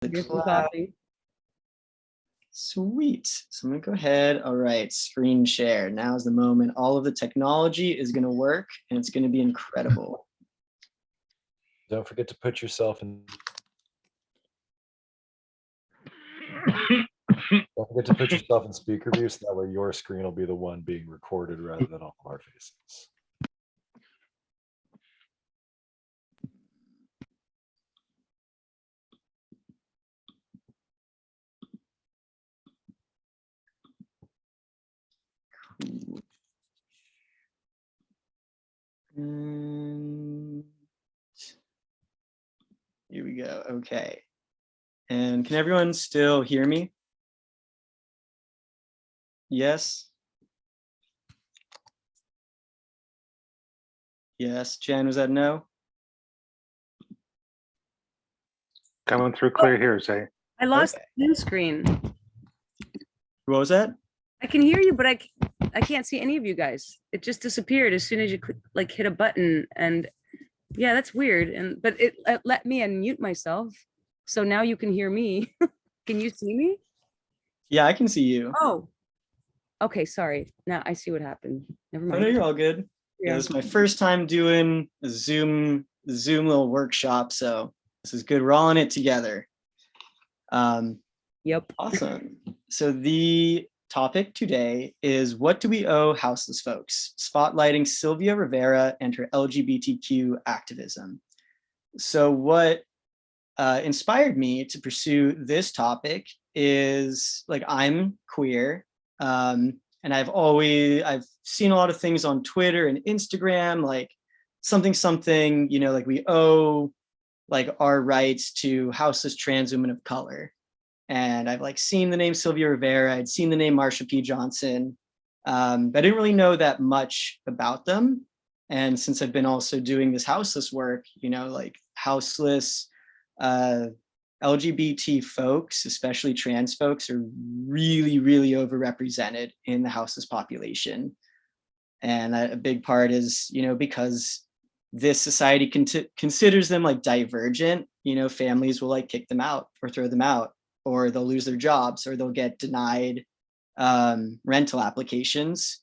The Here's some cloud. coffee. Sweet. So I'm gonna go ahead. All right, screen share. Now is the moment. All of the technology is gonna work and it's gonna be incredible. Don't forget to put yourself in. Don't forget to put yourself in speaker view, so that way your screen will be the one being recorded rather than all of our faces. And here we go. Okay. And can everyone still hear me? Yes. Yes. Jen, was that no? Coming through clear here, Zay. I lost Okay. the blue screen. What was that? I can hear you, but I can't see any of you guys. It just disappeared as soon as you like hit a button, and yeah, that's weird. But it let me unmute myself, so now you can hear me. Can you see me? Yeah, I can see you. Oh, okay. Sorry. Now I see what happened. Never Oh, mind. no, you're all good. Yeah, this is my first time doing a Zoom little workshop, so this is good. We're all in it together. Yep. Awesome. So the topic today is, what do we owe houseless folks? Spotlighting Sylvia Rivera and her LGBTQ activism. So what inspired me to pursue this topic is, like, I'm queer, and I've seen a lot of things on Twitter and Instagram, like something, you know, like we owe like our rights to houseless trans women of color. And I've like seen the name Sylvia Rivera, I'd seen the name Marsha P. Johnson, but I didn't really know that much about them. And since I've been also doing this houseless work, you know, like houseless LGBT folks, especially trans folks, are really, really overrepresented in the houseless population. And a big part is, you know, because this society considers them like divergent, you know, families will like kick them out or throw them out, or they'll lose their jobs, or they'll get denied rental applications.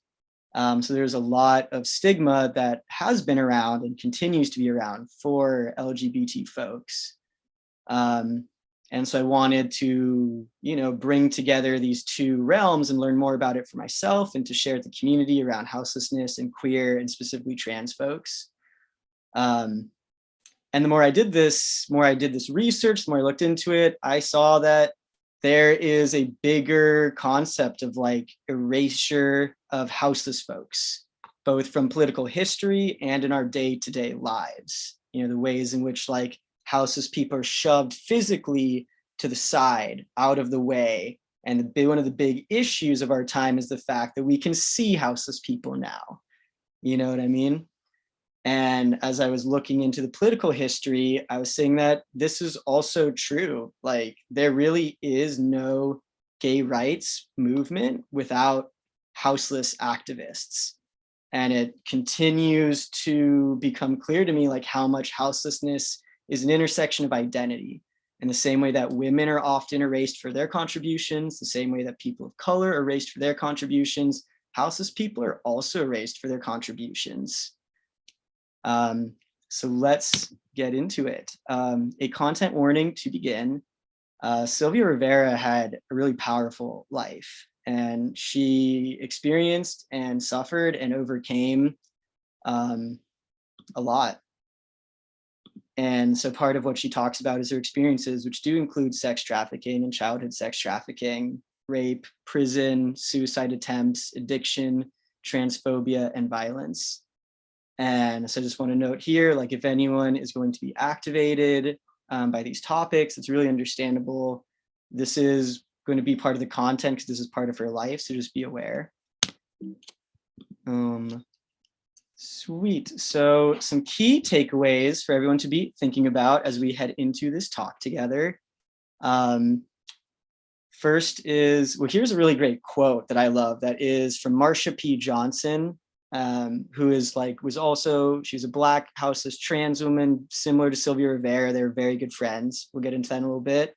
So there's a lot of stigma that has been around and continues to be around for LGBT folks. And so I wanted to, you know, bring together these two realms and learn more about it for myself, and to share with the community around houselessness and queer and specifically trans folks. And the more I did this research, the more I looked into it, I saw that there is a bigger concept of like erasure of houseless folks, both from political history and in our day-to-day lives. You know, the ways in which like houseless people are shoved physically to the side, out of the way. And one of the big issues of our time is the fact that we can see houseless people now. You know what I mean? And as I was looking into the political history, I was saying that this is also true. Like, there really is no gay rights movement without houseless activists. And it continues to become clear to me, like, how much houselessness is an intersection of identity. In the same way that women are often erased for their contributions, the same way that people of color are erased for their contributions, houseless people are also erased for their contributions. So let's get into it. A content warning to begin. Sylvia Rivera had a really powerful life, and she experienced and suffered and overcame a lot. And so part of what she talks about is her experiences, which do include sex trafficking and childhood sex trafficking, rape, prison, suicide attempts, addiction, transphobia, and violence. And so I just want to note here, like, if anyone is going to be activated by these topics, it's really understandable. This is going to be part of the content because this is part of her life, so just be aware. Sweet. So some key takeaways for everyone to be thinking about as we head into this talk together. First is, well, here's a really great quote that I love that is from Marsha P. Johnson, who is like, she's a Black houseless trans woman, similar to Sylvia Rivera. They're very good friends. We'll get into that in a little bit.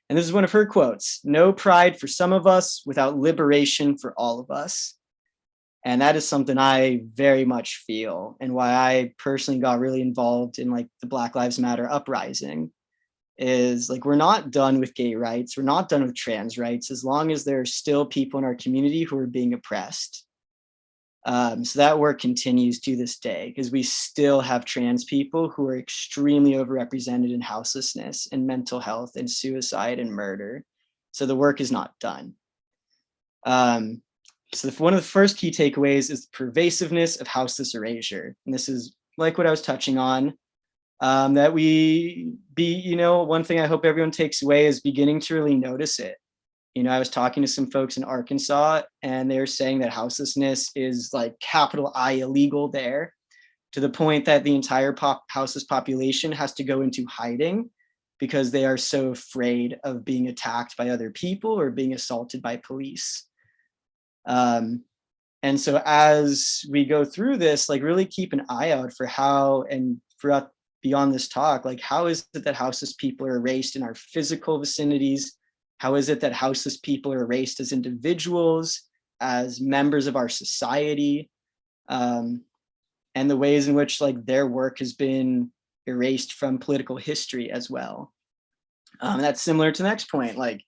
And this is one of her quotes: "No pride for some of us without liberation for all of us." And that is something I very much feel, and why I personally got really involved in like the Black Lives Matter uprising. Is like, we're not done with gay rights, we're not done with trans rights, as long as there are still people in our community who are being oppressed. So that work continues to this day, because we still have trans people who are extremely overrepresented in houselessness and mental health and suicide and murder. So the work is not done. So one of the first key takeaways is the pervasiveness of houseless erasure. And this is like what I was touching on, that one thing I hope everyone takes away is beginning to really notice it. I was talking to some folks in Arkansas, and they were saying that houselessness is like capital I illegal there, to the point that the entire houseless population has to go into hiding because they are so afraid of being attacked by other people or being assaulted by police. And so as we go through this, like, really keep an eye out for how, and throughout beyond this talk, like, how is it that houseless people are erased in our physical vicinities? How is it that houseless people are erased as individuals, as members of our society, and the ways in which like their work has been erased from political history as well. That's similar to the next point. Like,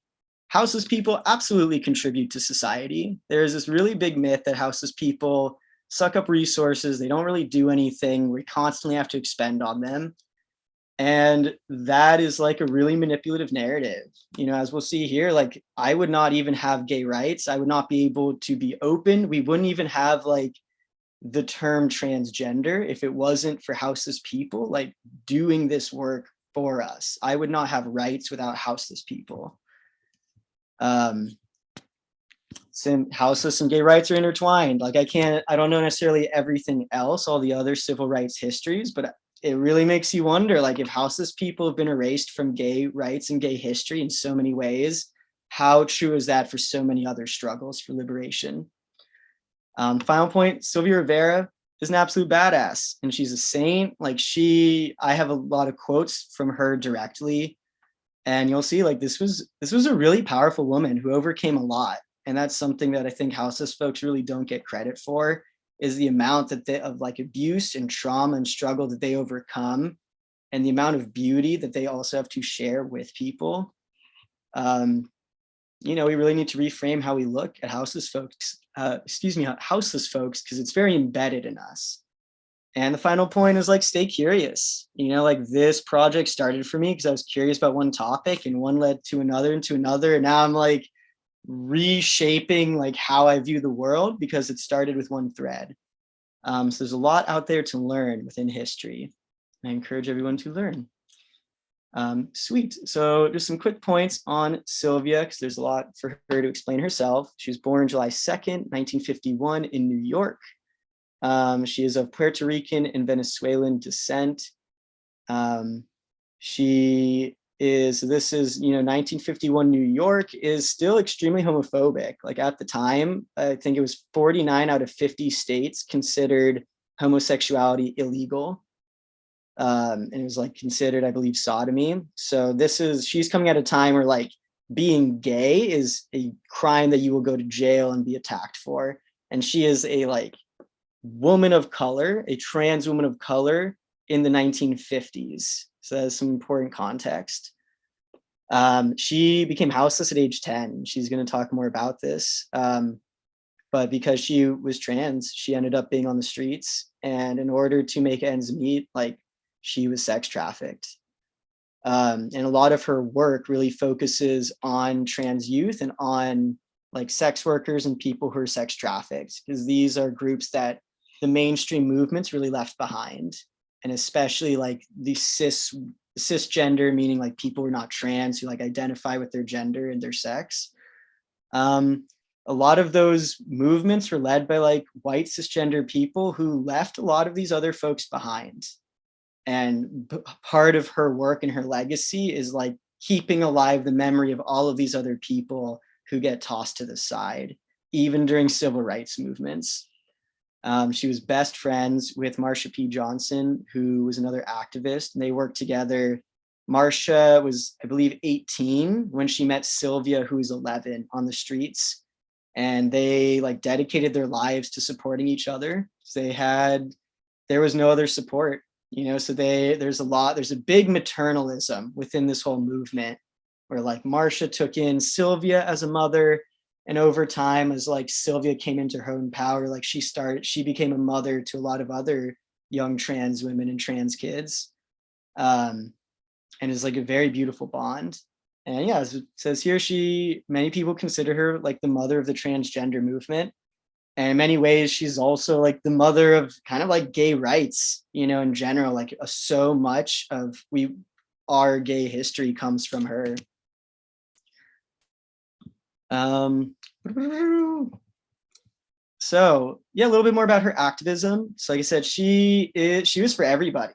houseless people absolutely contribute to society. There's this really big myth that houseless people suck up resources, they don't really do anything, we constantly have to expend on them. And that is like a really manipulative narrative. As we'll see here, like, I would not even have gay rights. I would not be able to be open. We wouldn't even have like the term transgender if it wasn't for houseless people like doing this work for us. I would not have rights without houseless people. Houseless and gay rights are intertwined. Like, I don't know necessarily everything else, all the other civil rights histories, but it really makes you wonder, like, if houseless people have been erased from gay rights and gay history in so many ways, how true is that for so many other struggles for liberation? Final point, Sylvia Rivera is an absolute badass, and she's a saint. Like, I have a lot of quotes from her directly, and you'll see, like, this was a really powerful woman who overcame a lot. And that's something that I think houseless folks really don't get credit for, is the amount of like abuse and trauma and struggle that they overcome, and the amount of beauty that they also have to share with people. We really need to reframe how we look at houseless folks, because it's very embedded in us. And the final point is, like, stay curious. Like, this project started for me because I was curious about one topic, and one led to another and to another. And now I'm like reshaping like how I view the world because it started with one thread. So there's a lot out there to learn within history. I encourage everyone to learn. Sweet. So just some quick points on Sylvia, because there's a lot for her to explain herself. She was born July 2nd, 1951 in New York. She is of Puerto Rican and Venezuelan descent. This is 1951 New York is still extremely homophobic. Like, at the time, I think it was 49 out of 50 states considered homosexuality illegal. And it was like considered, I believe, sodomy. So she's coming at a time where like being gay is a crime that you will go to jail and be attacked for. And she is a like woman of color, a trans woman of color in the 1950s. So that's some important context. She became houseless at age 10. She's going to talk more about this. But because she was trans, she ended up being on the streets. And in order to make ends meet, like, she was sex trafficked. And a lot of her work really focuses on trans youth and on like sex workers and people who are sex trafficked, because these are groups that the mainstream movements really left behind. And especially like the cisgender, meaning like people who are not trans, who like identify with their gender and their sex. A lot of those movements were led by like white cisgender people who left a lot of these other folks behind. And part of her work and her legacy is like keeping alive the memory of all of these other people who get tossed to the side, even during civil rights movements. She was best friends with Marsha P. Johnson, who was another activist, and they worked together Marcia was, I believe, 18 when she met Sylvia, who was 11, on the streets. And they like dedicated their lives to supporting each other. So there was no other support, so there's a big maternalism within this whole movement, where like Marcia took in Sylvia as a mother. And over time, as like Sylvia came into her own power, like she became a mother to a lot of other young trans women and trans kids. And it's like a very beautiful bond. And yeah, as it says here, many people consider her like the mother of the transgender movement. And in many ways, she's also like the mother of kind of like gay rights, in general, like so much of our gay history comes from her. So yeah, a little bit more about her activism. So like I said, she was for everybody.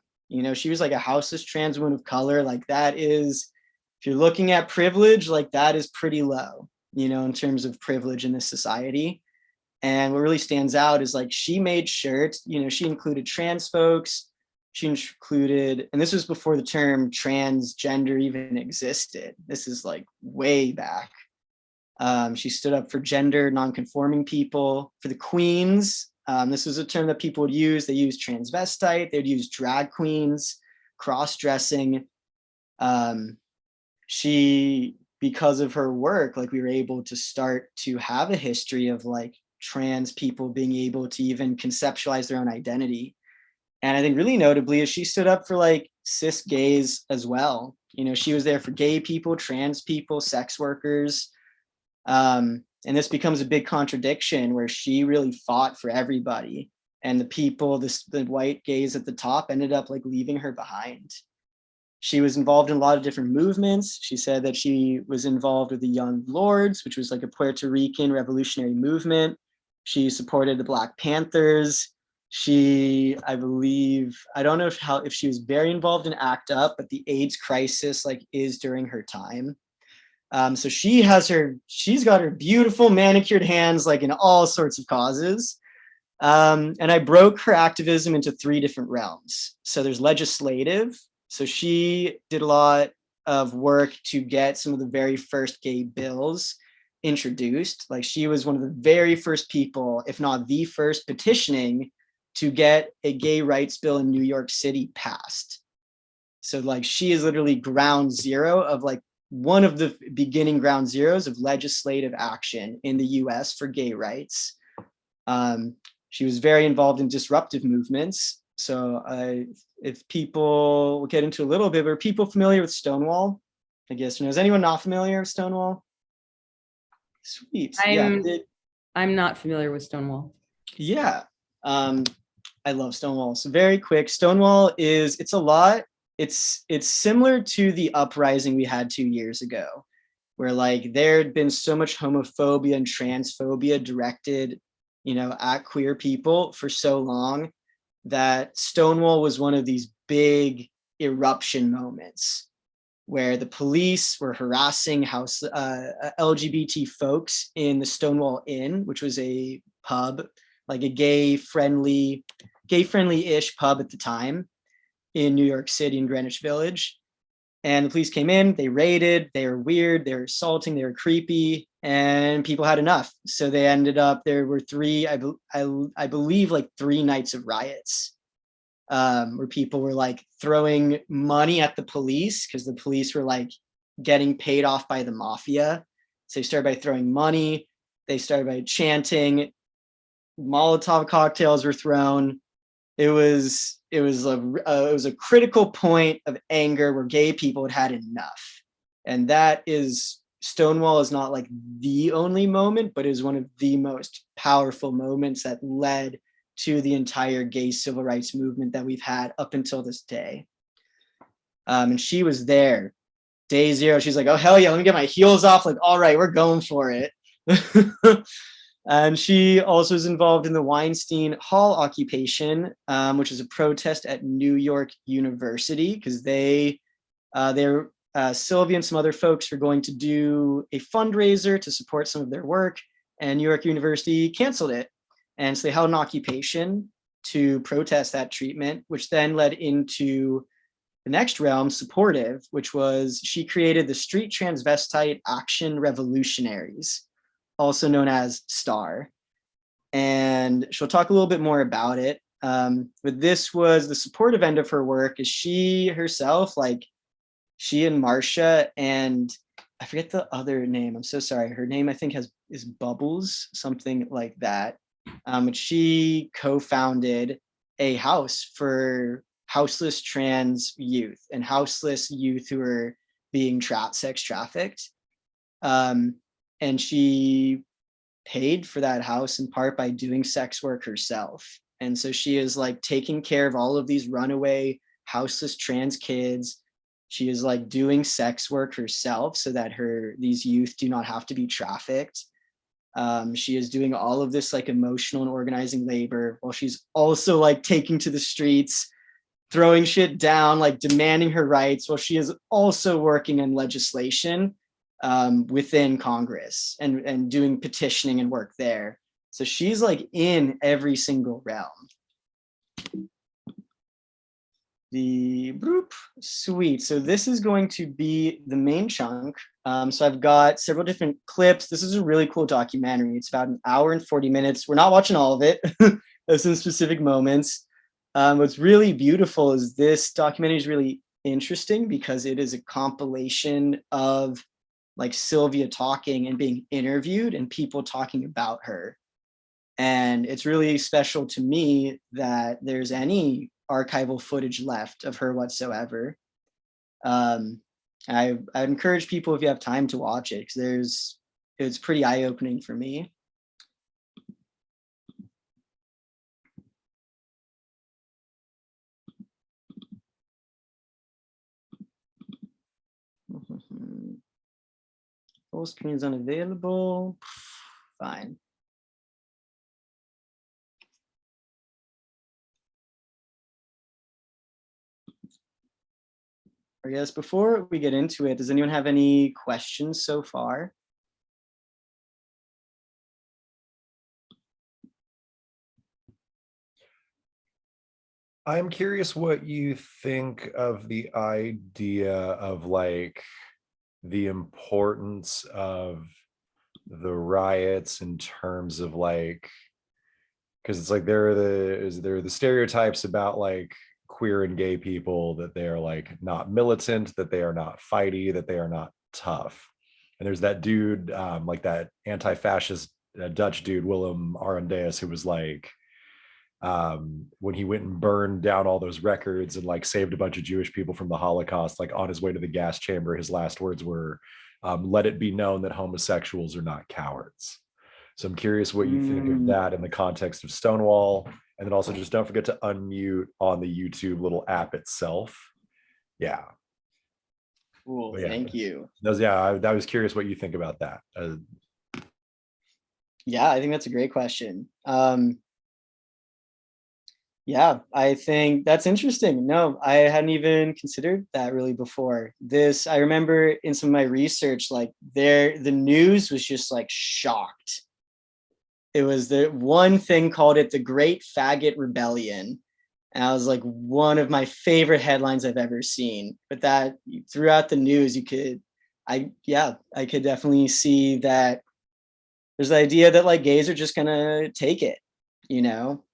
She was like a houseless trans woman of color. Like that is, if you're looking at privilege, like that is pretty low, in terms of privilege in this society. And what really stands out is like she made sure, she included trans folks. She included, and this was before the term transgender even existed. This is like way back. She stood up for gender nonconforming people, for the queens. This was a term that people would use. They used transvestite, they'd use drag queens, cross-dressing. Because of her work, like we were able to start to have a history of like trans people being able to even conceptualize their own identity. And I think really notably is she stood up for like cis gays as well. She was there for gay people, trans people, sex workers. And this becomes a big contradiction where she really fought for everybody. And the white gays at the top ended up like leaving her behind. She was involved in a lot of different movements. She said that she was involved with the Young Lords, which was like a Puerto Rican revolutionary movement. She supported the Black Panthers. I believe, I don't know if she was very involved in ACT UP, but the AIDS crisis like is during her time. So she's got her beautiful manicured hands like in all sorts of causes. And I broke her activism into 3 different realms. So there's legislative. So she did a lot of work to get some of the very first gay bills introduced. Like she was one of the very first people, if not the first, petitioning to get a gay rights bill in New York City passed. So like she is literally ground zero of like one of the beginning ground zeros of legislative action in the US for gay rights. She was very involved in disruptive movements. So if people, we'll get into a little bit, but are people familiar with Stonewall? I guess, is anyone not familiar with Stonewall? Sweet. I'm not familiar with Stonewall. Yeah. I love Stonewall. So very quick, Stonewall it's similar to the uprising we had 2 years ago, where like there had been so much homophobia and transphobia directed, at queer people for so long that Stonewall was one of these big eruption moments where the police were harassing LGBT folks in the Stonewall Inn, which was a pub, like a gay-friendly-ish pub at the time in New York City in Greenwich Village. And the police came in, they raided, they were weird, they were assaulting, they were creepy, and people had enough. So they ended up, there were 3, I believe like 3 nights of riots, where people were like throwing money at the police because the police were like getting paid off by the mafia. So they started by throwing money, they started by chanting, Molotov cocktails were thrown. It was a critical point of anger where gay people had enough. And that is, Stonewall is not like the only moment, but is one of the most powerful moments that led to the entire gay civil rights movement that we've had up until this day. And she was there, day 0. She's like, oh, hell yeah, let me get my heels off. Like, all right, we're going for it. And she also is involved in the Weinstein Hall occupation, which is a protest at New York University, because Sylvia and some other folks were going to do a fundraiser to support some of their work, and New York University canceled it. And so they held an occupation to protest that treatment, which then led into the next realm, supportive, which was she created the Street Transvestite Action Revolutionaries, also known as STAR. And she'll talk a little bit more about it. But this was the supportive end of her work, is she herself, like she and Marcia, and I forget the other name. I'm so sorry. Her name, I think, is Bubbles, something like that. She co-founded a house for houseless trans youth and houseless youth who are being sex trafficked. And she paid for that house in part by doing sex work herself. And so she is like taking care of all of these runaway houseless trans kids. She is like doing sex work herself so that these youth do not have to be trafficked. She is doing all of this like emotional and organizing labor while she's also like taking to the streets, throwing shit down, like demanding her rights, while she is also working in legislation within Congress and doing petitioning and work there. So she's like in every single realm. Sweet. So this is going to be the main chunk. So I've got several different clips. This is a really cool documentary. It's about 1 hour and 40 minutes. We're not watching all of it. There's some specific moments. What's really beautiful is this documentary is really interesting because it is a compilation of like Sylvia talking and being interviewed and people talking about her. And it's really special to me that there's any archival footage left of her whatsoever. I encourage people, if you have time, to watch it because it's pretty eye-opening for me. Full screen is unavailable. Fine. I guess before we get into it, does anyone have any questions so far? I'm curious what you think of the idea of like the importance of the riots in terms of like, because it's like there are the stereotypes about like queer and gay people, that they are like not militant, that they are not fighty, that they are not tough. And there's that dude, like that anti-fascist Dutch dude, Willem Arendeus, who was like, when he went and burned down all those records and like saved a bunch of Jewish people from the Holocaust, like on his way to the gas chamber, his last words were, let it be known that homosexuals are not cowards. So I'm curious what you think of that in the context of Stonewall. And then also just don't forget to unmute on the YouTube little app itself. Yeah. Cool, yeah, thank you. I was curious what you think about that. Yeah, I think that's a great question. Yeah, I think that's interesting. No, I hadn't even considered that really before. I remember in some of my research, like the news was just like shocked. It was the one thing called it the Great Faggot Rebellion. And I was like, one of my favorite headlines I've ever seen. But that throughout the news, I could definitely see that there's the idea that like gays are just gonna take it, you know?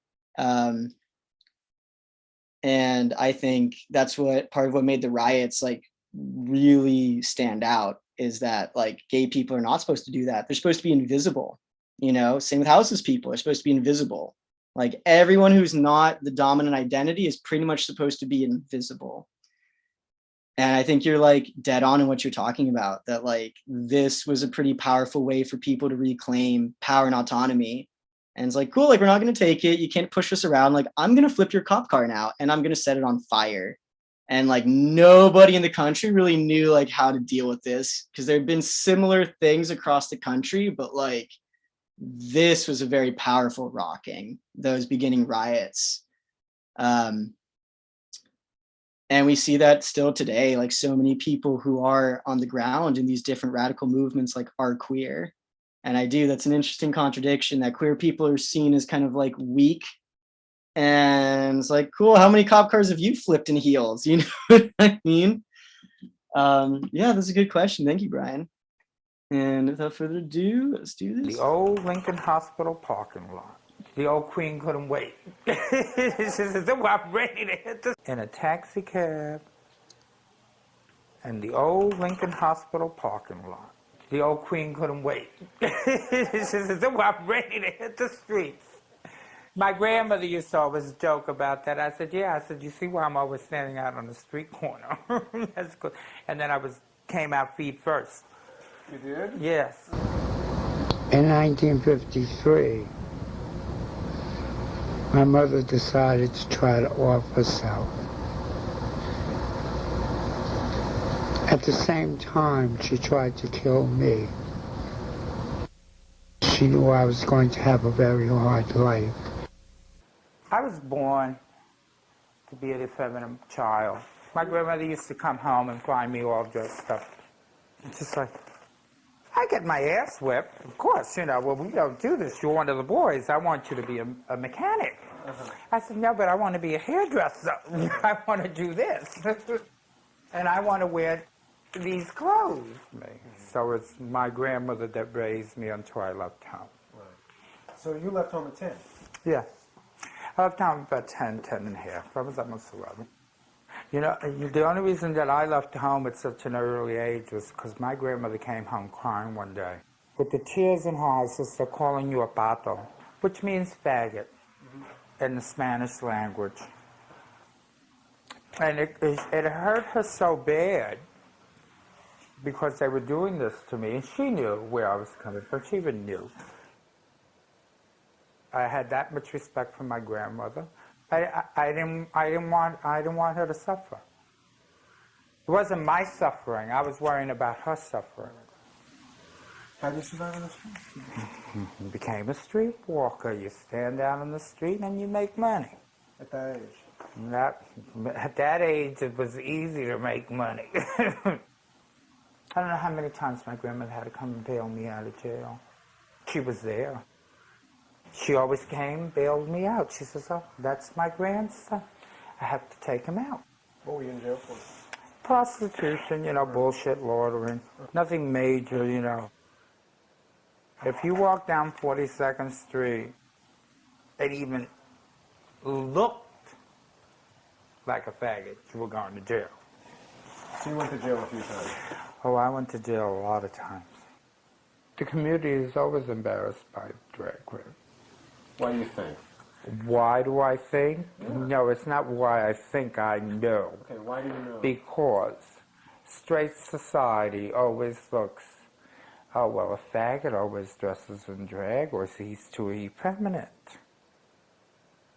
And I think that's part of what made the riots like really stand out, is that like gay people are not supposed to do that. They're supposed to be invisible, you know? Same with houseless people are supposed to be invisible. Like everyone who's not the dominant identity is pretty much supposed to be invisible. And I think you're like dead on in what you're talking about, that like this was a pretty powerful way for people to reclaim power and autonomy. And it's like, cool, like we're not going to take it. You can't push us around. Like I'm going to flip your cop car now and I'm going to set it on fire. And like nobody in the country really knew like how to deal with this, because there had been similar things across the country, but like this was a very powerful rocking, those beginning riots. And we see that still today, like so many people who are on the ground in these different radical movements like are queer. And that's an interesting contradiction, that queer people are seen as kind of like weak And it's like, cool, how many cop cars have you flipped in heels? You know what I mean? Yeah, that's a good question. Thank you, Brian. And without further ado, let's do this. The old Lincoln Hospital parking lot. The old queen couldn't wait. She said, I'm ready to hit this. In a taxi cab and the old Lincoln Hospital parking lot. The old queen couldn't wait. She said, I'm ready to hit the streets. My grandmother used to always joke about that. I said, yeah. I said, you see why I'm always standing out on the street corner? That's good. And then came out feet first. You did? Yes. In 1953, my mother decided to try to off herself. At the same time, she tried to kill me. She knew I was going to have a very hard life. I was born to be an effeminate child. My grandmother used to come home and find me all dressed up. It's just like, I get my ass whipped, of course, you know, well, we don't do this. You're one of the boys. I want you to be a mechanic. I said, no, but I want to be a hairdresser. I want to do this. And I want to wear these clothes. So it's my grandmother that raised me until I left home. Right. So you left home at 10? Yes. I left home about 10 and a half. I was almost 11. You know, the only reason that I left home at such an early age was because my grandmother came home crying one day. With the tears in her eyes, they're calling you a pato, which means faggot in the Spanish language. And it hurt her so bad because they were doing this to me, and she knew where I was coming from. She even knew. I had that much respect for my grandmother. I didn't want her to suffer. It wasn't my suffering. I was worrying about her suffering. How did you survive on the street? You became a street walker. You stand out on the street and you make money. At that age? At that age, it was easy to make money. I don't know how many times my grandmother had to come and bail me out of jail. She was there. She always came, bailed me out. She says, oh, that's my grandson. I have to take him out. What were you in jail for? Prostitution, you know, bullshit, loitering. Nothing major, you know. If you walk down 42nd Street and even looked like a faggot, you were going to jail. So you went to jail a few times? Oh, I went to jail a lot of times. The community is always embarrassed by drag queens. Why do you think? Why do I think? Yeah. No, it's not why I think, I know. Okay, why do you know? Because straight society always looks, oh, well, a faggot always dresses in drag, or he's too effeminate.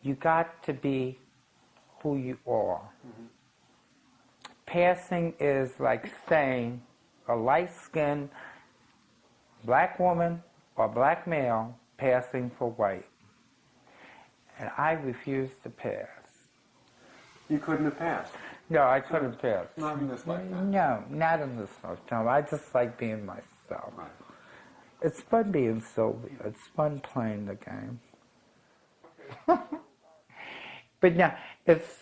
You got to be who you are. Mm-hmm. Passing is like saying a light-skinned black woman or black male passing for white. And I refused to pass. You couldn't have passed? No, I couldn't pass. Not in this lifetime? No, not in this lifetime. I just like being myself. Right. It's fun being Sylvia. It's fun playing the game. But yeah, it's,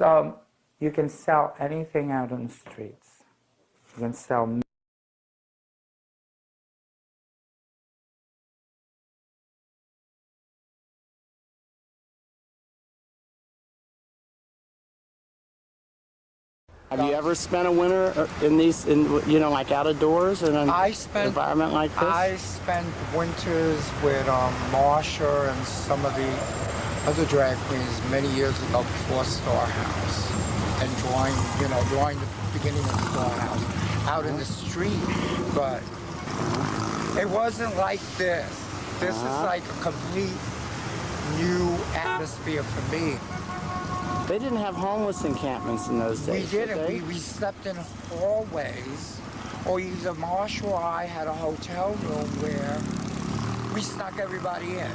you can sell anything out in the streets. You can sell Have you ever spent a winter in these, like out of doors in an environment like this? I spent winters with Marsha and some of the other drag queens many years ago before Storehouse, and during the beginning of Storehouse, out in the street. But it wasn't like this. This is like a complete new atmosphere for me. They didn't have homeless encampments in those days. We didn't. We slept in hallways, or either Marsha or I had a hotel room where we snuck everybody in.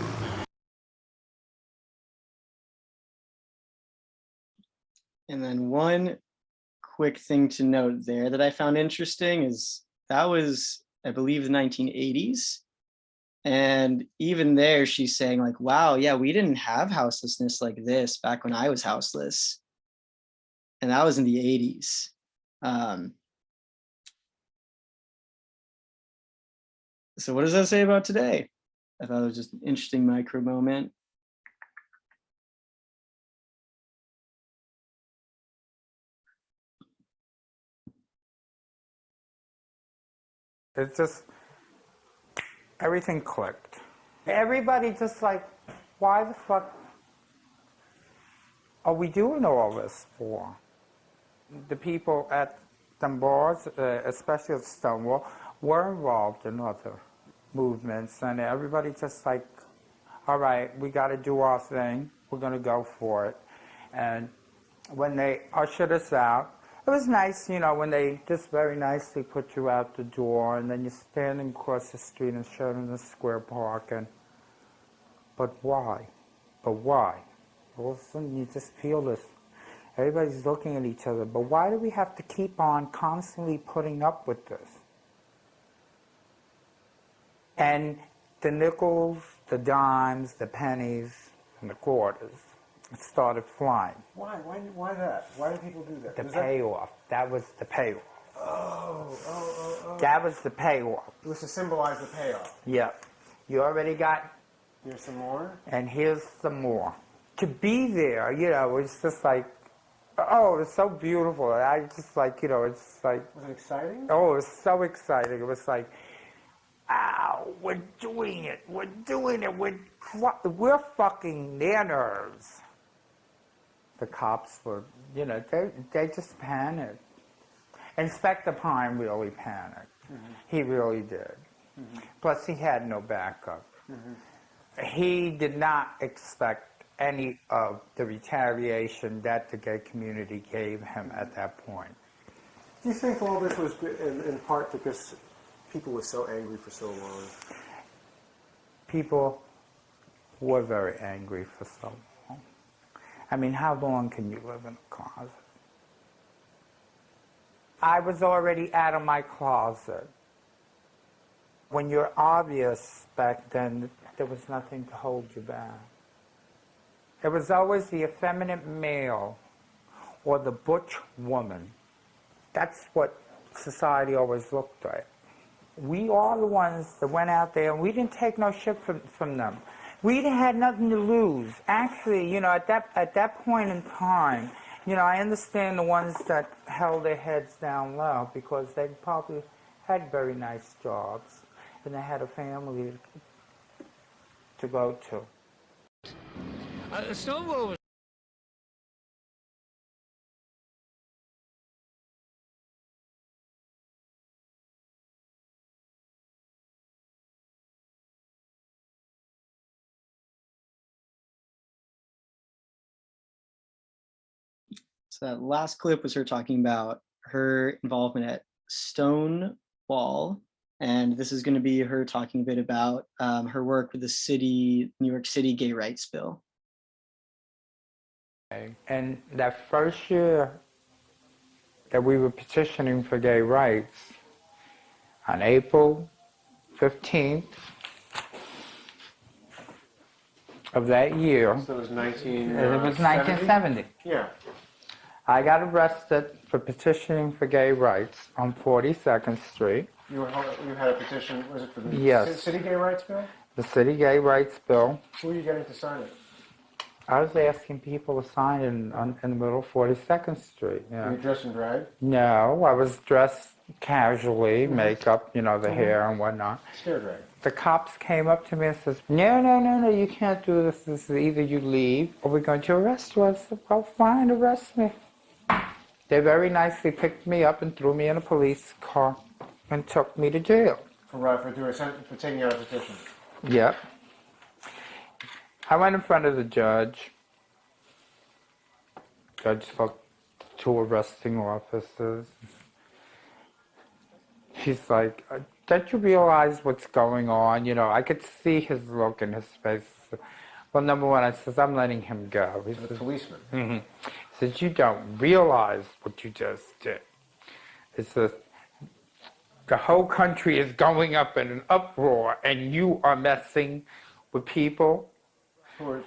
And then one quick thing to note there that I found interesting is that was, I believe, the 1980s. And even there, she's saying like, wow, yeah, we didn't have houselessness like this back when I was houseless. And that was in the 80s. So what does that say about today? I thought it was just an interesting micro moment. It's just, everything clicked. Everybody just like, why the fuck are we doing all this for? The people at some bars, especially at Stonewall, were involved in other movements, and everybody just like, all right, we got to do our thing. We're going to go for it. And when they ushered us out, it was nice, you know, when they just very nicely put you out the door, and then you're standing across the street in Sheridan Square Park, and but why? But why? All of a sudden, you just feel this. Everybody's looking at each other. But why do we have to keep on constantly putting up with this? And the nickels, the dimes, the pennies, and the quarters started flying. Why? Why that? Why do people do that? The payoff. That was the payoff. Oh. That was the payoff. It was to symbolize the payoff. Yep. You already got, Here's some more. and here's some more. To be there, you know, it's just like, oh, it's so beautiful. I just like, you know, it's like, Was it exciting? oh, it was so exciting. It was like, ow, we're doing it. We're doing it. We're fucking their nerves. The cops were, you know, they just panicked. Inspector Pine really panicked. Mm-hmm. He really did. Mm-hmm. Plus, he had no backup. Mm-hmm. He did not expect any of the retaliation that the gay community gave him at that point. Do you think all this was in part because people were so angry for so long? People were very angry for so long. I mean, how long can you live in a closet? I was already out of my closet. When you're obvious back then, there was nothing to hold you back. It was always the effeminate male or the butch woman. That's what society always looked like. We are the ones that went out there, and we didn't take no shit from them. We had nothing to lose. Actually, you know, at that point in time, you know, I understand the ones that held their heads down low because they probably had very nice jobs and they had a family to go to. Stonewall was So that last clip was her talking about her involvement at Stonewall. And this is going to be her talking a bit about her work with the New York City gay rights bill. And that first year that we were petitioning for gay rights, on April 15th of that year, So it was 1970? it was 1970. Yeah. I got arrested for petitioning for gay rights on 42nd Street. You had a petition, was it for the Yes. City Gay Rights Bill? The City Gay Rights Bill. Who were you getting to sign it? I was asking people to sign in the middle of 42nd Street. Yeah. Were you dressed in drag? No, I was dressed casually, makeup, you know, the hair and whatnot. Scare drag. The cops came up to me and says, no, you can't do this. This is either you leave or we're going to arrest you. I said, well, fine, arrest me. They very nicely picked me up and threw me in a police car and took me to jail. For taking out a petition? Yep. I went in front of the judge. Judge spoke to 2 arresting officers. He's like, don't you realize what's going on? You know, I could see his look in his face. Well, number one, I says, I'm letting him go. He The says, policeman? mm-hmm. He says, you don't realize what you just did. He says, The whole country is going up in an uproar, and you are messing with people. For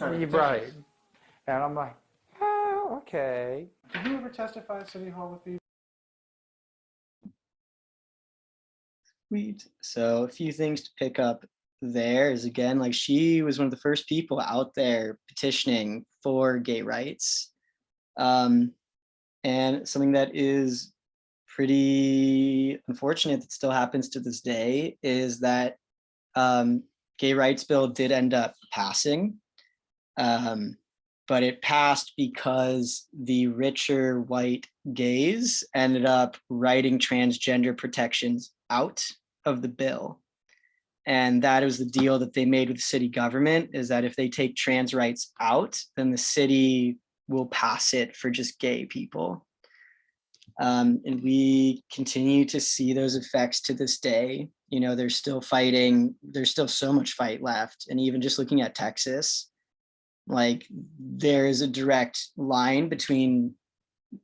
You're right. And I'm like, oh, okay. Did you ever testify at City Hall with these? Sweet. So a few things to pick up there is, again, like, she was one of the first people out there petitioning for gay rights. And something that is pretty unfortunate that still happens to this day is that gay rights bill did end up passing. But it passed because the richer white gays ended up writing transgender protections out of the bill. And that is the deal that they made with the city government, is that if they take trans rights out, then the city will pass it for just gay people. And we continue to see those effects to this day. You know, they're still fighting, there's still so much fight left. And even just looking at Texas, like, there is a direct line between,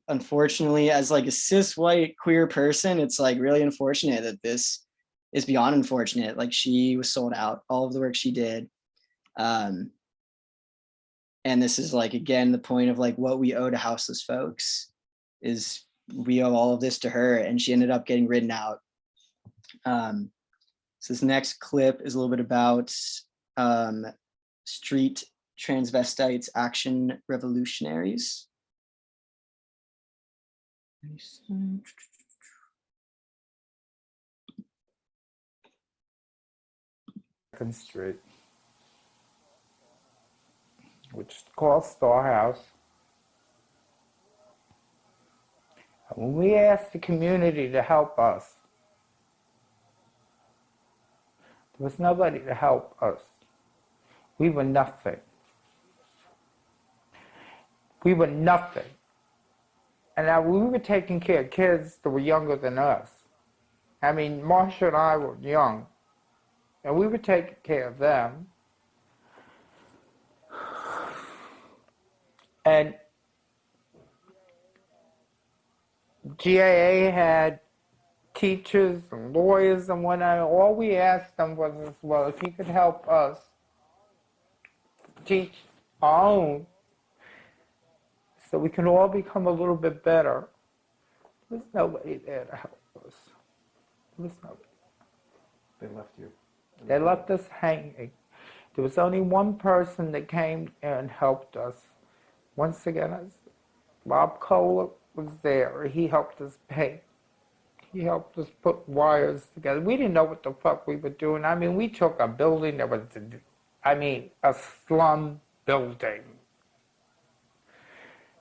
unfortunately, as like a cis white queer person, it's like really unfortunate that this is beyond unfortunate. Like, she was sold out, all of the work she did. And this is, like, again, the point of like what we owe to houseless folks is we owe all of this to her, and she ended up getting written out. So this next clip is a little bit about street transvestites action revolutionaries. Street, which is called Storehouse. When we asked the community to help us, there was nobody to help us. We were nothing. We were nothing. And now we were taking care of kids that were younger than us. I mean, Marsha and I were young, and we were taking care of them. And GAA had teachers and lawyers and whatnot. All we asked them was, well, if you could help us teach our own so we can all become a little bit better. There's nobody there to help us. There's nobody. They left you. They left us hanging. There was only one person that came and helped us. Once again, Bob Kohler was there. He helped us pay. He helped us put wires together. We didn't know what the fuck we were doing. I mean, we took a building that was, I mean, a slum building.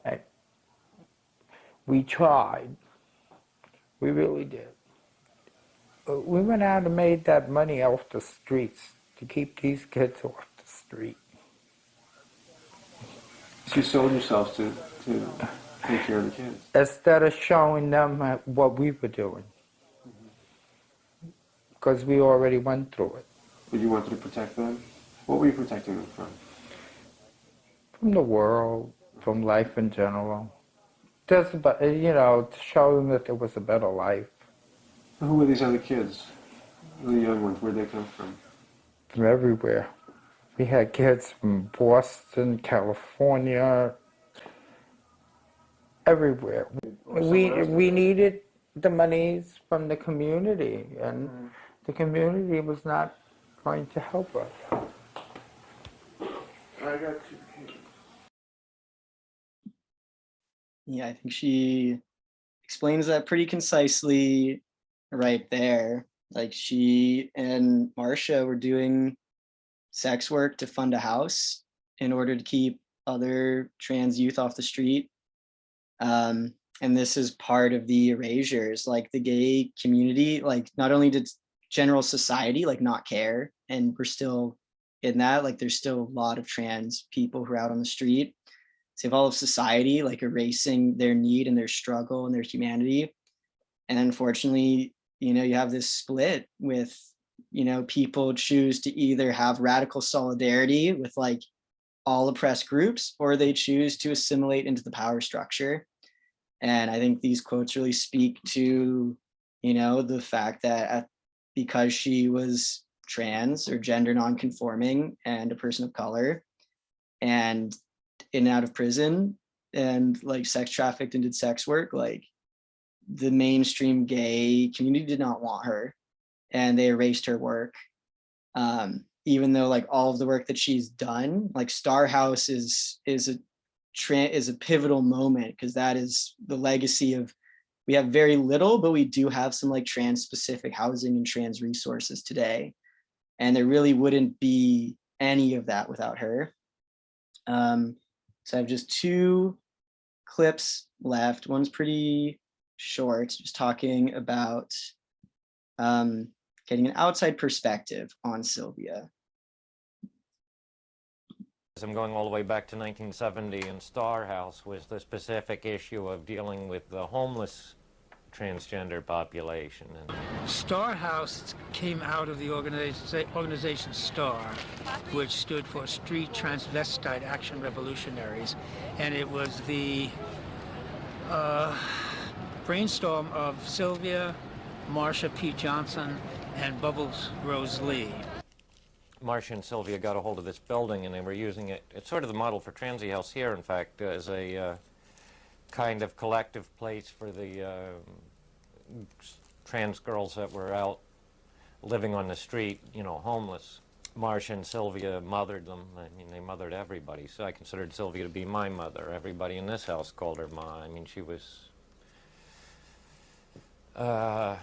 And we tried. We really did. We went out and made that money off the streets to keep these kids off the street. So you sold yourselves to take care of the kids? Instead of showing them what we were doing. Because we already went through it. But you wanted to protect them? What were you protecting them from? From the world, from life in general. Just about, you know, to show them that there was a better life. So who were these other kids? The young ones, where'd they come from? From everywhere. We had kids from Boston, California, everywhere. We needed the monies from the community, and the community was not going to help us. I got you. Yeah, I think she explains that pretty concisely right there. Like, she and Marsha were doing sex work to fund a house in order to keep other trans youth off the street. And this is part of the erasures. Like, the gay community, like, not only did general society like not care, and we're still in that, like, there's still a lot of trans people who are out on the street. So you have all of society like erasing their need and their struggle and their humanity. And unfortunately, you know, you have this split with, you know, people choose to either have radical solidarity with like all oppressed groups, or they choose to assimilate into the power structure. And I think these quotes really speak to, You know, the fact that because she was trans or gender non-conforming and a person of color and in and out of prison and like sex trafficked and did sex work, like the mainstream gay community did not want her and they erased her work. Even though like all of the work that she's done, like Star House is a pivotal moment, because that is the legacy of, we have very little, but we do have some like trans specific housing and trans resources today. And there really wouldn't be any of that without her. So I have just 2 clips left. One's pretty short, just talking about getting an outside perspective on Sylvia. I'm going all the way back to 1970, and Star House was the specific issue of dealing with the homeless transgender population. Star House came out of the organization STAR, which stood for Street Transvestite Action Revolutionaries, and it was the brainstorm of Sylvia, Marsha P. Johnson, and Bubbles Rose Lee. Marsha and Sylvia got a hold of this building, and they were using it. It's sort of the model for Transy House here, in fact, as a kind of collective place for the trans girls that were out living on the street, you know, homeless. Marsha and Sylvia mothered them. I mean, they mothered everybody. So I considered Sylvia to be my mother. Everybody in this house called her Ma. I mean, she was... well,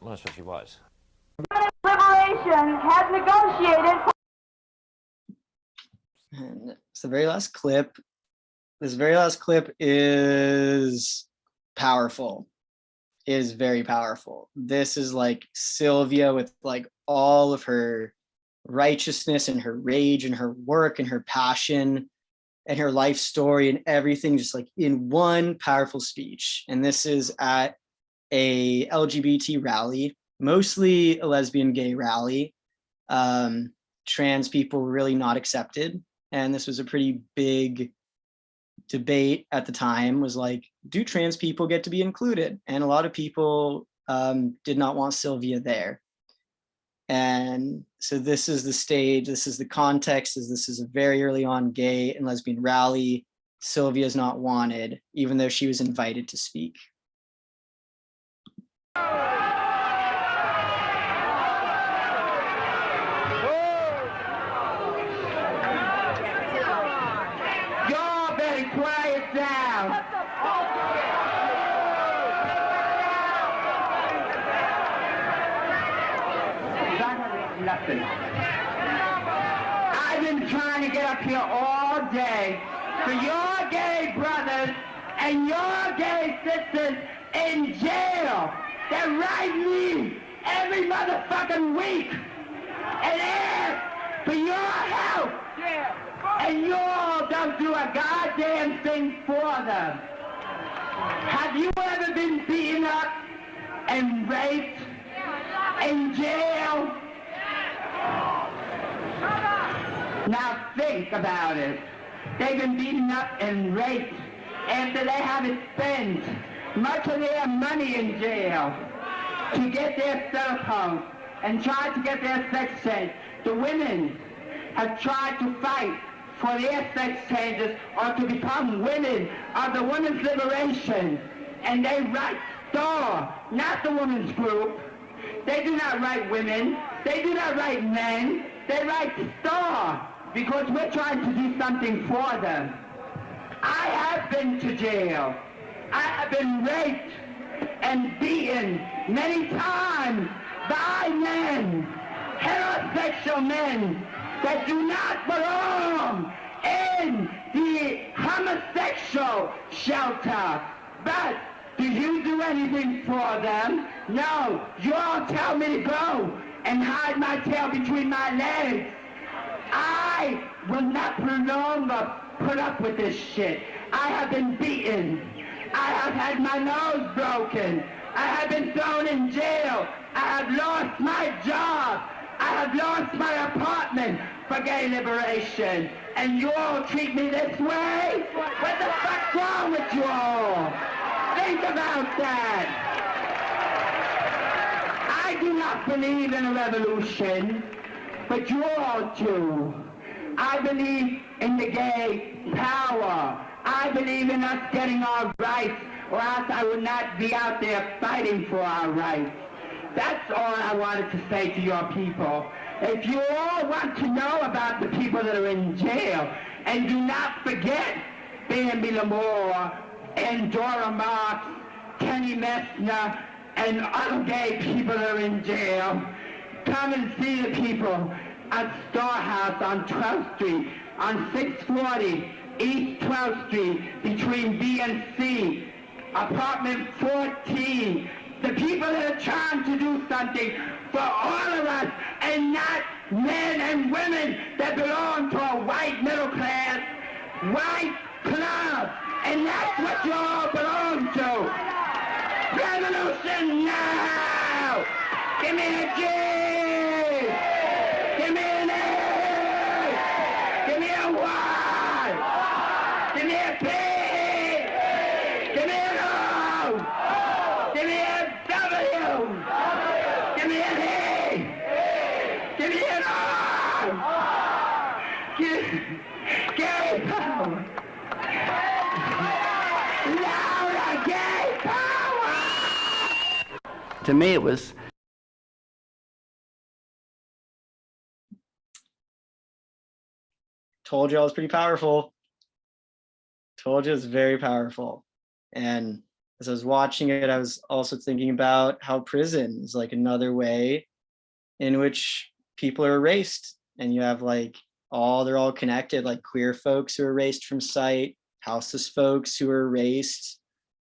that's what she was. Liberation has negotiated. And it's the very last clip. This very last clip is powerful. It is very powerful. This is like Sylvia with like all of her righteousness and her rage and her work and her passion and her life story and everything just like in one powerful speech. And this is at a LGBT rally, mostly a lesbian gay rally. Trans people were really not accepted. And this was a pretty big debate at the time, was like, do trans people get to be included? And a lot of people did not want Sylvia there. And so this is the stage, this is the context, this is a very early on gay and lesbian rally. Sylvia is not wanted, even though she was invited to speak. Y'all better quiet down. Nothing. I've been trying to get up here all day for your gay brothers and your gay sisters in jail. They write me every motherfucking week and ask for your help. And you all don't do a goddamn thing for them. Have you ever been beaten up and raped in jail? Now think about it. They've been beaten up and raped after they haven't spent much of their money in jail to get their cell phones and try to get their sex change. The women have tried to fight for their sex changes or to become women of the women's liberation. And they write STAR, not the women's group. They do not write women. They do not write men. They write STAR because we're trying to do something for them. I have been to jail. I have been raped and beaten many times by men, heterosexual men that do not belong in the homosexual shelter. But do you do anything for them? No. You all tell me to go and hide my tail between my legs. I will not longer put up with this shit. I have been beaten. I have had my nose broken. I have been thrown in jail. I have lost my job. I have lost my apartment for gay liberation. And you all treat me this way? What the fuck's wrong with you all? Think about that. do not believe in a revolution, but you all do. I believe in the gay power. I believe in us getting our rights, or else I would not be out there fighting for our rights. That's all I wanted to say to your people. If you all want to know about the people that are in jail, and do not forget Bambi Lamore and Dora Marks, Kenny Messner, and other gay people that are in jail, come and see the people at Starhouse on 12th Street, on 640 East 12th Street, between B and C, apartment 14. The people that are trying to do something for all of us, and not men and women that belong to a white middle class, white club. And that's what you all belong to. Revolution now! Give me a G! Give me an A! Give me a Y! Give me a P! Give me an O! Give me a W! Give me an E! Give me an R! Gay power! Louder gay power! To me, it was. Told you I was pretty powerful. Told you it's very powerful. And as I was watching it, I was also thinking about how prison is like another way in which people are erased. And you have like they're all connected, like queer folks who are erased from sight, houseless folks who are erased,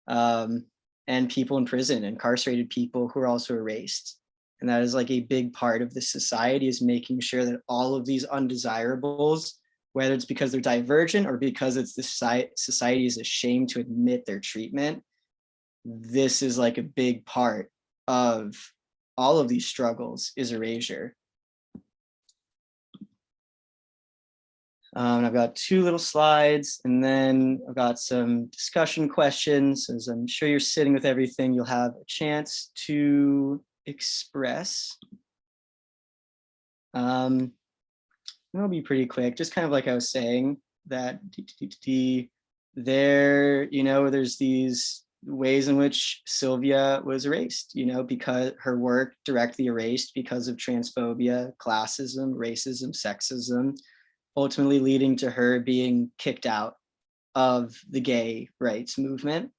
and people in prison, incarcerated people who are also erased. And that is like a big part of the society, is making sure that all of these undesirables, whether it's because they're divergent or because it's the society is ashamed to admit their treatment, this is like a big part of all of these struggles, is erasure. I've got 2 little slides, and then I've got some discussion questions. As I'm sure you're sitting with everything, you'll have a chance to express. It'll be pretty quick, just kind of like I was saying, that there's these ways in which Sylvia was erased, because her work directly erased because of transphobia, classism, racism, sexism, ultimately leading to her being kicked out of the gay rights movement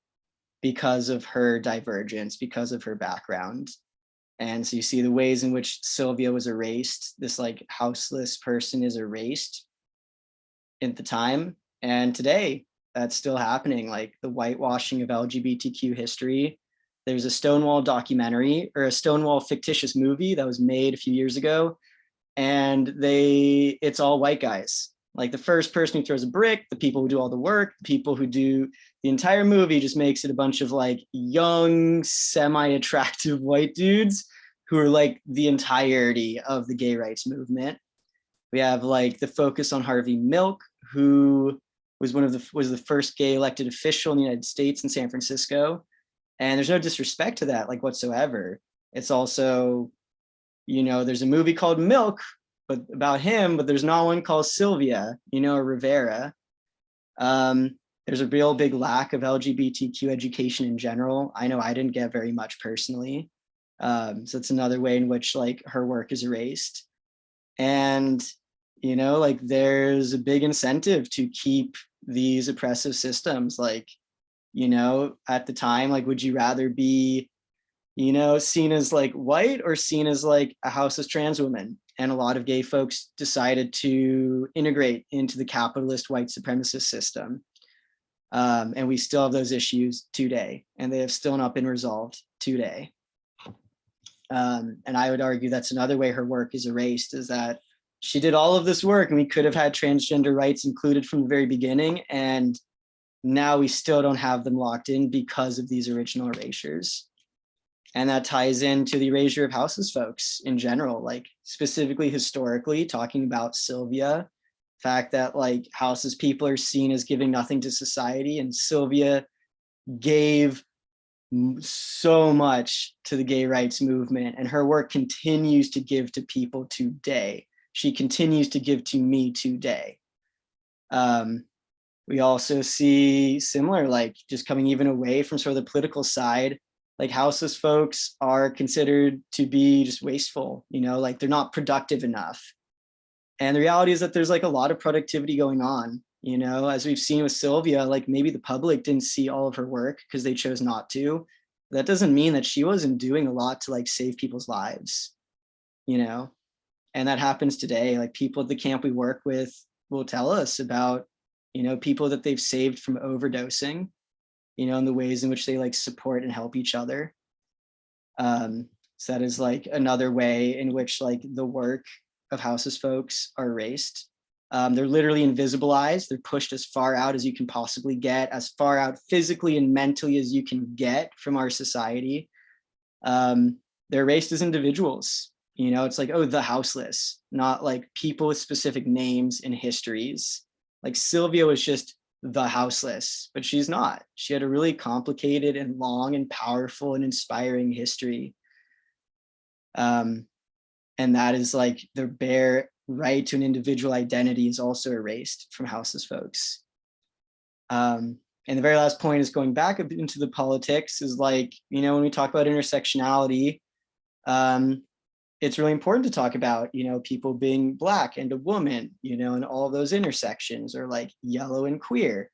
because of her divergence, because of her background. And so you see the ways in which Sylvia was erased, this like houseless person is erased at the time. And today that's still happening, like the whitewashing of LGBTQ history. There's a Stonewall documentary, or a Stonewall fictitious movie that was made a few years ago. And it's all white guys. Like the first person who throws a brick, the people who do all the work, the people who do the entire movie, just makes it a bunch of like young, semi-attractive white dudes who are like the entirety of the gay rights movement. We have like the focus on Harvey Milk, who was the first gay elected official in the United States in San Francisco. And there's no disrespect to that, like whatsoever. It's also, there's a movie called Milk, but about him, but there's not one called Sylvia, Rivera. There's a real big lack of LGBTQ education in general. I know I didn't get very much personally. So it's another way in which like her work is erased. And, like there's a big incentive to keep these oppressive systems, like, at the time, like, would you rather be, seen as like white or seen as like a houseless trans woman? And a lot of gay folks decided to integrate into the capitalist white supremacist system. And we still have those issues today, and they have still not been resolved today. And I would argue that's another way her work is erased, is that she did all of this work and we could have had transgender rights included from the very beginning. And now we still don't have them locked in because of these original erasures. And that ties into the erasure of houseless folks in general, like specifically historically talking about Sylvia, fact that like houseless people are seen as giving nothing to society, and Sylvia gave so much to the gay rights movement, and her work continues to give to people today. She continues to give to me today. We also see similar, like just coming even away from sort of the political side, like houseless folks are considered to be just wasteful, you know, like they're not productive enough. And the reality is that there's like a lot of productivity going on, you know, as we've seen with Sylvia, like maybe the public didn't see all of her work because they chose not to. That doesn't mean that she wasn't doing a lot to like save people's lives, you know, and that happens today. Like people at the camp we work with will tell us about, you know, people that they've saved from overdosing, you know, and the ways in which they like support and help each other. So that is like another way in which like the work of houseless folks are erased. They're literally invisibilized. They're pushed as far out as you can possibly get, as far out physically and mentally as you can get from our society. They're erased as individuals. You know, it's like, oh, the houseless, not like people with specific names and histories. Like Sylvia was just the houseless, but she's not. She had a really complicated and long and powerful and inspiring history. And that is like their bare right to an individual identity is also erased from houseless folks. And the very last point is going back into the politics is like, you know, when we talk about intersectionality, it's really important to talk about, you know, people being Black and a woman, you know, and all of those intersections, or like yellow and queer.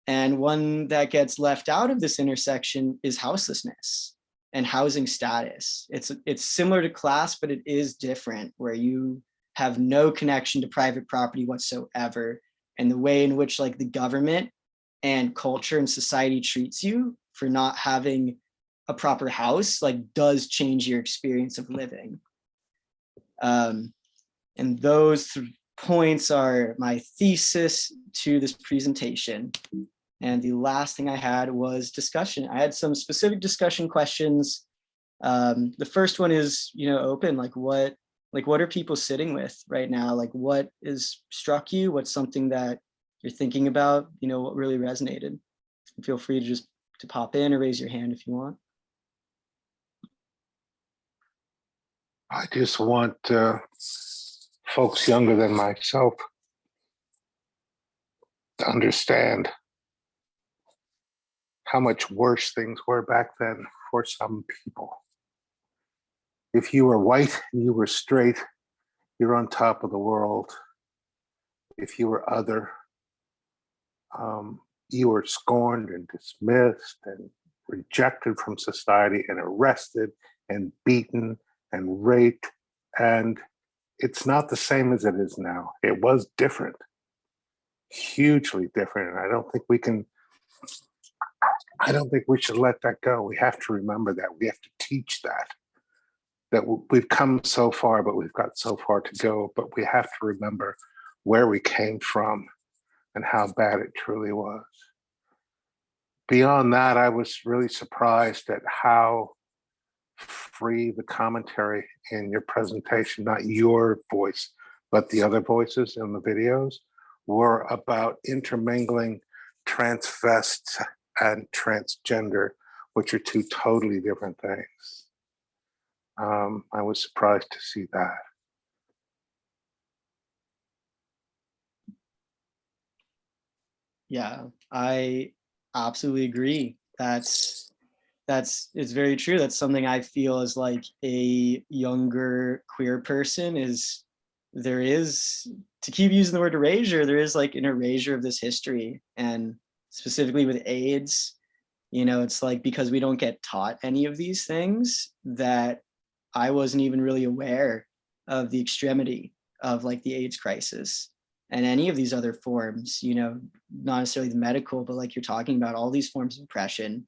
And one that gets left out of this intersection is houselessness and housing status. It's similar to class, but it is different, where you have no connection to private property whatsoever. And the way in which like the government and culture and society treats you for not having a proper house, like does change your experience of living. And those points are my thesis to this presentation. And the last thing I had was discussion. I had some specific discussion questions. The first one is, you know, open, like what are people sitting with right now? Like what is struck you? What's something that you're thinking about? You know, what really resonated? And feel free to just to pop in or raise your hand if you want. I just want folks younger than myself to understand how much worse things were back then for some people. If you were white and you were straight, you're on top of the world. If you were other, you were scorned and dismissed and rejected from society and arrested and beaten and raped. And it's not the same as it is now. It was different, hugely different. And I don't think we should let that go. We have to remember that. We have to teach that we've come so far, but we've got so far to go. But we have to remember where we came from and how bad it truly was. Beyond that, I was really surprised at how free the commentary in your presentation, not your voice, but the other voices in the videos, were about intermingling transvest and transgender, which are two totally different things. I was surprised to see that. Yeah, I absolutely agree. It's very true. That's something I feel as like a younger queer person is there is, to keep using the word erasure, there is like an erasure of this history. And specifically with AIDS, you know, it's like because we don't get taught any of these things that I wasn't even really aware of the extremity of like the AIDS crisis and any of these other forms, you know, not necessarily the medical, but like you're talking about all these forms of oppression.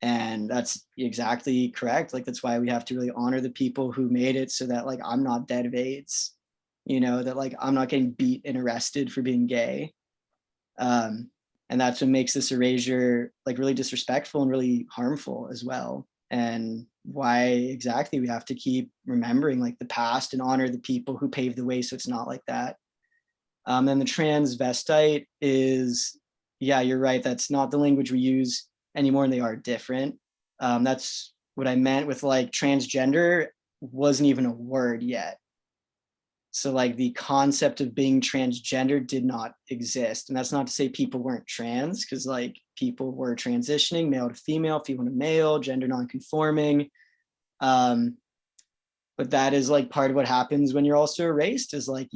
And that's exactly correct. Like, that's why we have to really honor the people who made it so that like, I'm not dead of AIDS, you know, that like, I'm not getting beat and arrested for being gay. And that's what makes this erasure like really disrespectful and really harmful as well. And why exactly we have to keep remembering like the past and honor the people who paved the way so it's not like that. And the transvestite is, yeah, you're right. That's not the language we use anymore, and they are different. That's what I meant with like transgender wasn't even a word yet. So like the concept of being transgender did not exist. And that's not to say people weren't trans, because like people were transitioning male to female, female to male, gender non-conforming. But that is like part of what happens when you're also erased, is like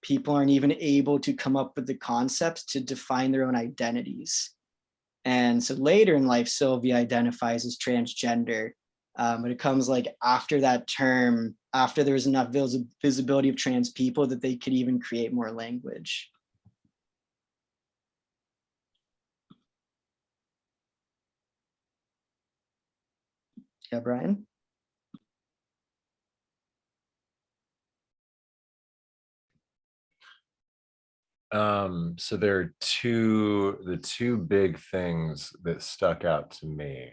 people aren't even able to come up with the concepts to define their own identities. And so later in life, Sylvia identifies as transgender. But it comes like after that term, after there was enough visibility of trans people that they could even create more language. Yeah, Brian? So there are the two big things that stuck out to me.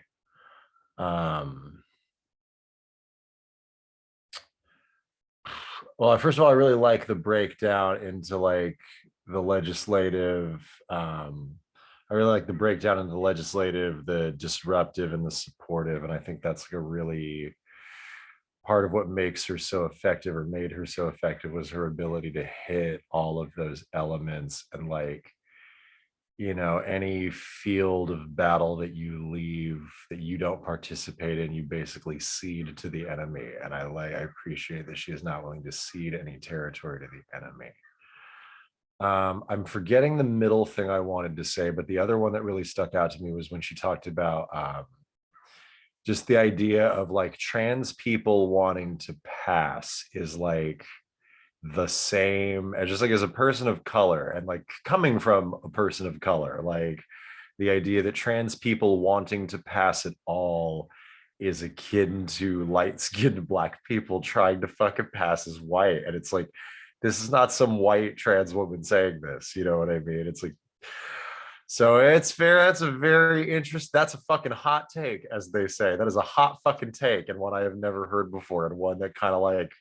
Well, first of all, I really like the breakdown into like the legislative. I really like the breakdown into the legislative, the disruptive, and the supportive. And I think that's like a really part of what makes her so effective, or made her so effective, was her ability to hit all of those elements. And like, you know, any field of battle that you leave, that you don't participate in, you basically cede to the enemy. And I appreciate that she is not willing to cede any territory to the enemy. I'm forgetting the middle thing I wanted to say, but the other one that really stuck out to me was when she talked about just the idea of like trans people wanting to pass is like the same as, just like as a person of color, and like coming from a person of color, like the idea that trans people wanting to pass at all is akin to light-skinned Black people trying to fucking pass as white. And it's like, this is not some white trans woman saying this, you know what I mean? It's like, so it's fair. That's a very interesting, that's a fucking hot take, as they say. That is a hot fucking take, and one I have never heard before, and one that kind of like,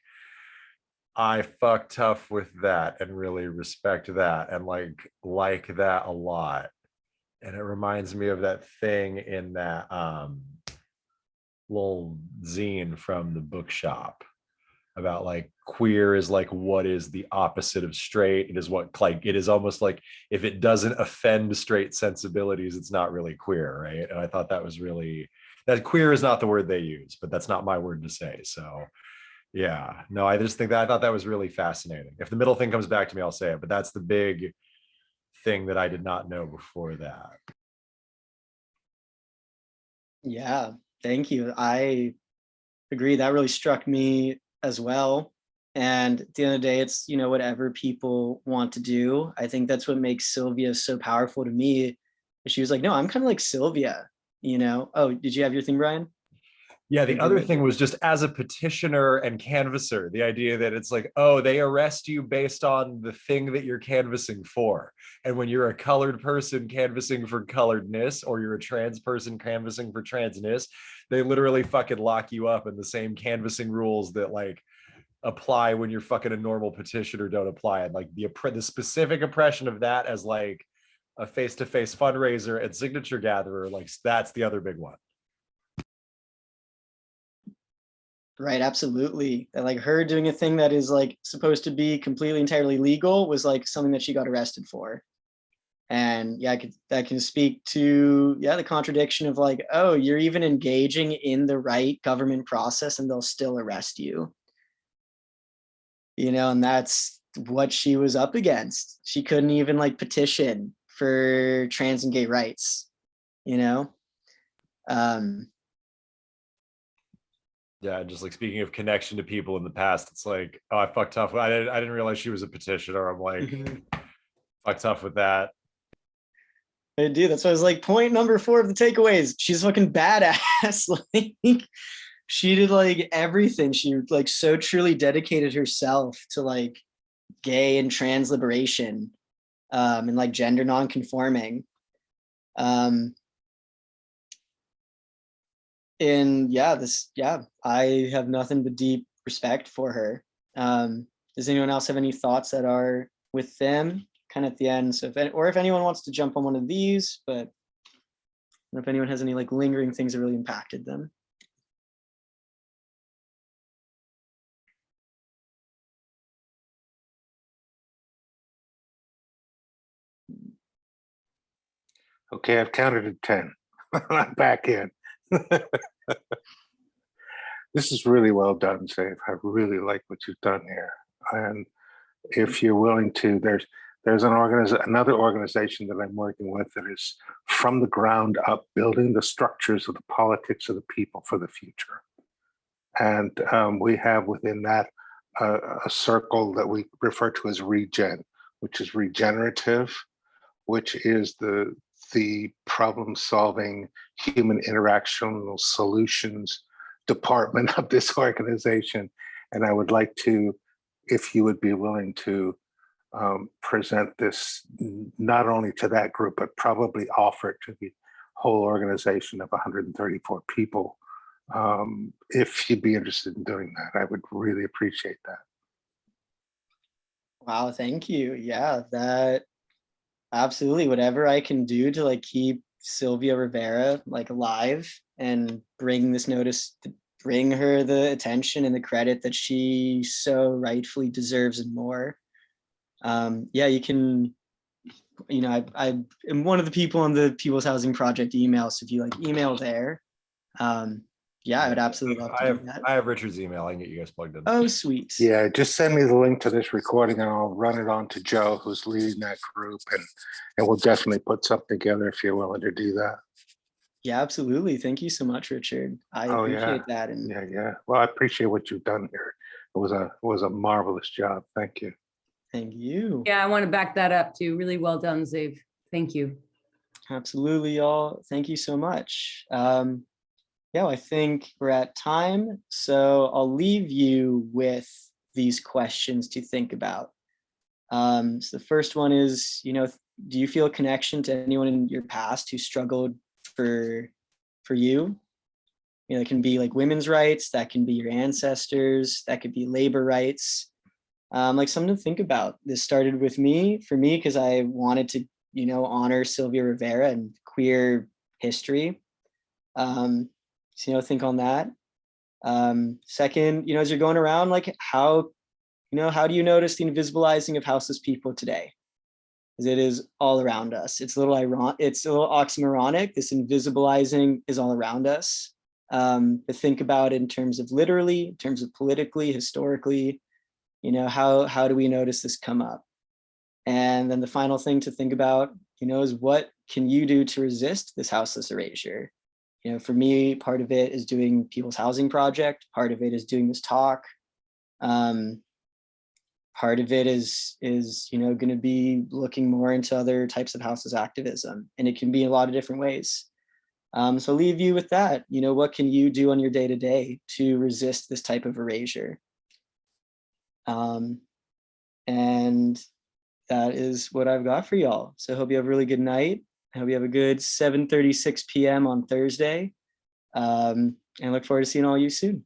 I fuck tough with that and really respect that and like that a lot. And it reminds me of that thing in that little zine from the bookshop about like queer is like what is the opposite of straight. It is what, like, it is almost like if it doesn't offend straight sensibilities, it's not really queer, right? And I thought that was really, that queer is not the word they use, but that's not my word to say. So yeah, no, I just think that I thought that was really fascinating. If the middle thing comes back to me, I'll say it, but that's the big thing that I did not know before that. Yeah, thank you. I agree. That really struck me as well. And at the end of the day, it's, you know, whatever people want to do. I think that's what makes Sylvia so powerful to me. She was like, no, I'm kind of like Sylvia, you know? Oh, did you have your thing, Ryan? Yeah, the other thing was just as a petitioner and canvasser, the idea that it's like, oh, they arrest you based on the thing that you're canvassing for. And when you're a colored person canvassing for coloredness, or you're a trans person canvassing for transness, they literally fucking lock you up, and the same canvassing rules that like apply when you're fucking a normal petitioner don't apply. And like the specific oppression of that as like a face-to-face fundraiser and signature gatherer, like that's the other big one. Right, absolutely. And like her doing a thing that is like supposed to be completely entirely legal was like something that she got arrested for. And yeah, that can speak to, yeah, the contradiction of like, oh, you're even engaging in the right government process and they'll still arrest you. You know, and that's what she was up against. She couldn't even like petition for trans and gay rights, you know? Yeah, just like speaking of connection to people in the past, it's like, oh, I fucked tough. I didn't realize she was a petitioner. I'm like, fucked tough with that. I do. That's why I was like, point number 4 of the takeaways. She's fucking badass. Like, she did like everything. She like so truly dedicated herself to like gay and trans liberation, and like gender non-conforming. And yeah, I have nothing but deep respect for her. Does anyone else have any thoughts that are with them kind of at the end? So if anyone wants to jump on one of these, but know if anyone has any like lingering things that really impacted them. Okay, I've counted to 10. I'm back in. This is really well done, Save. I really like what you've done here. And if you're willing to, there's another organization that I'm working with that is from the ground up building the structures of the politics of the people for the future. And we have within that a circle that we refer to as regen, which is regenerative, which is the problem-solving human interactional solutions department of this organization. And I would like to, if you would be willing to present this not only to that group, but probably offer it to the whole organization of 134 people. If you'd be interested in doing that, I would really appreciate that. Wow, thank you. Yeah, that absolutely, whatever I can do to like keep Sylvia Rivera like alive and bring this notice, bring her the attention and the credit that she so rightfully deserves and more. Yeah, you can, you know, I am one of the people on the People's Housing Project email. So if you like email there, yeah, I would absolutely love to do that. I have Richard's email. I can get you guys plugged in. Oh, sweet. Yeah, just send me the link to this recording and I'll run it on to Joe, who's leading that group, and we'll definitely put something together if you're willing to do that. Yeah, absolutely. Thank you so much, Richard. I appreciate that. And yeah. Well, I appreciate what you've done here. It was a marvelous job. Thank you. Thank you. Yeah, I want to back that up too. Really well done, Ziv. Thank you. Absolutely, y'all. Thank you so much. Yeah, I think we're at time. So I'll leave you with these questions to think about. So the first one is, you know, do you feel a connection to anyone in your past who struggled for you? You know, it can be like women's rights, that can be your ancestors, that could be labor rights. Like something to think about. This started with me, because I wanted to, you know, honor Sylvia Rivera and queer history. So, you know, think on that. Second, you know, as you're going around, like how do you notice the invisibilizing of houseless people today? Because it is all around us. It's a little oxymoronic. This invisibilizing is all around us. But think about it in terms of literally, in terms of politically, historically, you know, how do we notice this come up? And then the final thing to think about, you know, is what can you do to resist this houseless erasure? You know, for me, part of it is doing People's Housing Project. Part of it is doing this talk. Part of it is you know, going to be looking more into other types of houseless activism, and it can be a lot of different ways. So I'll leave you with that. You know, what can you do on your day-to-day to resist this type of erasure? And that is what I've got for y'all. So I hope you have a really good night. I hope you have a good 7:36 p.m. on Thursday. And I look forward to seeing all you soon.